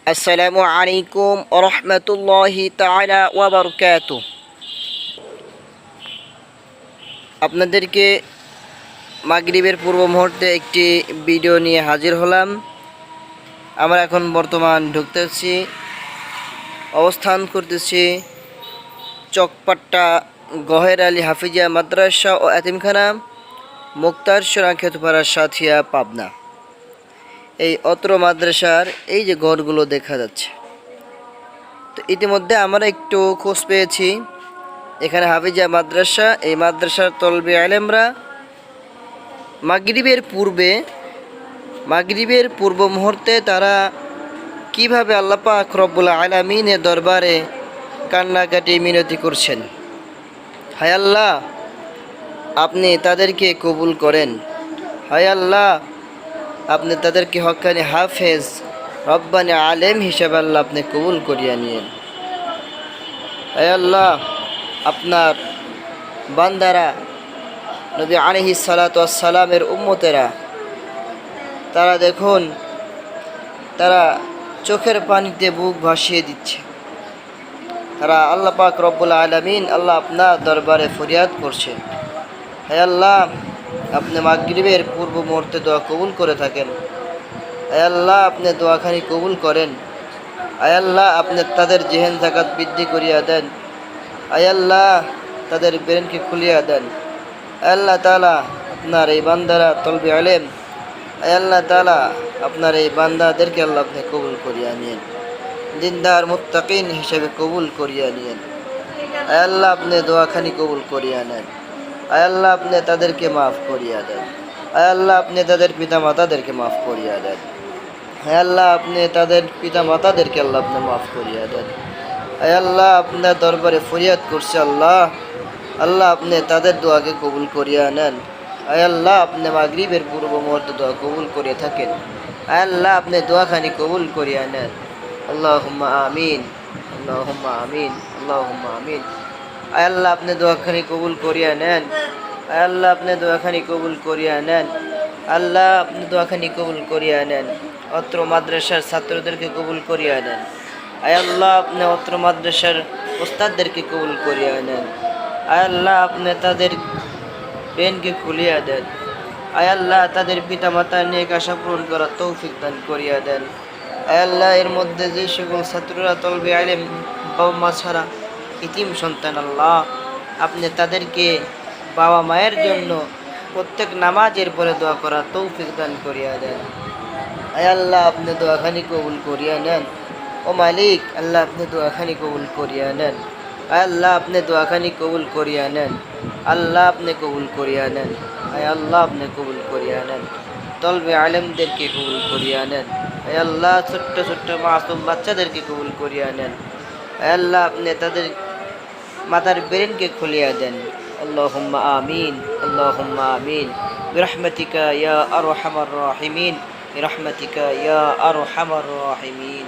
আসসালামু আলাইকুম রহমতুল্লাহি তাআলা ওয়া বারাকাতুহু। আপনাদেরকে মাগরিবের পূর্ব মুহূর্তে একটি ভিডিও নিয়ে হাজির হলাম। আমরা এখন বর্তমান ঢুকতেছি, অবস্থান করতেছি চকপাট্টা গহের আলী হাফিজিয়া মাদ্রাসা ও এতিমখানা, মুক্তার সরা খেতপাড়া সাথিয়া, পাবনা। এই অত্র মাদ্রাসার এই যে ঘরগুলো দেখা যাচ্ছে, তো ইতিমধ্যে আমরা একটু খোঁজ পেয়েছি এখানে হাফিজিয়া মাদ্রাসা, এই মাদ্রাসার তলবে আলেমরা মাগরিবের পূর্ব মুহূর্তে তারা কিভাবে আল্লাহ পাক রব্বুল আলামিনের দরবারে কান্নাকাটি মিনতি করছেন। হায় আল্লাহ, আপনি তাদেরকে কবুল করেন। হায় আল্লাহ, আপনি তাদেরকে হক্কানি হাফেজ রব্বানি আলেম হিসেবে আল্লাহ আপনি কবুল করিয়া নিয়েন। হায় আল্লাহ, আপনার বান্দারা নবী আলাইহিস সালাতু ওয়াস সালামের উম্মতেরা, তারা দেখুন, তারা চোখের পানিতে বুক ভাসিয়ে দিচ্ছে। তারা আল্লাহ পাক রব্বুল আলামিন, আল্লাহ আপনার দরবারে ফরিয়াদ করছে। হে আল্লাহ, আপনি মাগরিবের পূর্ব মুহূর্তে দোয়া কবুল করে থাকেন। হে আল্লাহ, আপনি দোয়াখানি কবুল করেন। আয় আল্লাহ, আপনি তাদের জেহেন জাকাত বৃদ্ধি করিয়া দেন। আয় আল্লাহ, তাদের ব্রেনকে খুলিয়া দেন। আল্লাহ তাআলা, আপনার এই বান্দারা তলবে আলেম, আল্লাহ তাআলা আপনার এই বান্দাদেরকে আল্লাহ আপনি কবুল করিয়া নিয়েন, দিনদার মুত্তাকিন হিসেবে কবুল করিয়া নিয়েন। আল্লাহ, আপনি দোয়াখানি কবুল করিয়া নেন। আল্লাহ, আপনি তাদেরকে মাফ করিয়া দেন। আল্লাহ, আপনি তাদের পিতা মাতাদেরকে মাফ করিয়া দেন। আল্লাহ, আপনি তাদের পিতা মাতাদেরকে আল্লাহ আপনি মাফ করিয়া দেন। আল্লাহ, আপনার দরবারে ফরিয়াদ করছে আল্লাহ, আল্লাহ আপনি তাদের দোয়াকে কবুল করিয়া নেন। আল্লাহ, আপনি মাগরিবের পূর্ব মুহূর্তে দোয়া কবুল করিয়া থাকেন। আল্লাহ, আপনি দোয়াখানি কবুল করিয়া নেন। আল্লাহুম্মা আমিন, আল্লাহুম্মা আমিন, আল্লাহুম্মা আমিন। আল্লাহ, আপনি দোয়াখানি কবুল করিয়া নেন। আল্লাহ, আপনি দোয়াখানি কবুল করিয়া নেন। আল্লাহ, আপনি দোয়াখানি কবুল করিয়া নেন। অত্র মাদ্রাসার ছাত্রদেরকে কবুল করিয়া নেন। আল্লাহ, আপনি অত্র মাদ্রাসার ওস্তাদদেরকে কবুল করিয়া নেন। আল্লাহ, আপনি তাদের ব্রেনকে খুলিয়া দেন। আল্লাহ, তাদের পিতা মাতার নেক আশা পূরণ করার তৌফিক দান করিয়া দেন। আল্লাহ, এর মধ্যে যে সকল ছাত্ররা তলবে আলেম, বাবা মা ছাড়া ইতিম সন্তান, আল্লাহ আপনি তাদেরকে বাবা মায়ের জন্য প্রত্যেক নামাজের পরে দোয়া করার তৌফিক দান করিয়া দেন। আল্লাহ, আপনি দোয়াখানি কবুল করিয়া নেন। ও মালিক, আল্লাহ আপনি দোয়াখানি কবুল করিয়া নেন। আল্লাহ, আপনি দোয়াখানি কবুল করিয়া নেন। আল্লাহ, আপনি কবুল করিয়া নেন। আল্লাহ, আপনি কবুল করিয়া নেন। তলবে আলেমদেরকে কবুল করিয়া নেন। আল্লাহ, ছোট্ট ছোট্ট মাসুম বাচ্চাদেরকে কবুল করিয়া নেন। আল্লাহ, আপনি তাদের মাথার ব্রেনকে খুলিয়া দেন। আল্লাহুম্মা আমিন, আল্লাহুম্মা আমিন, বিরহমাতিকা ইয়া আরহামার রাহিমিন, বিরহমাতিকা ইয়া আরহামার রাহিমিন।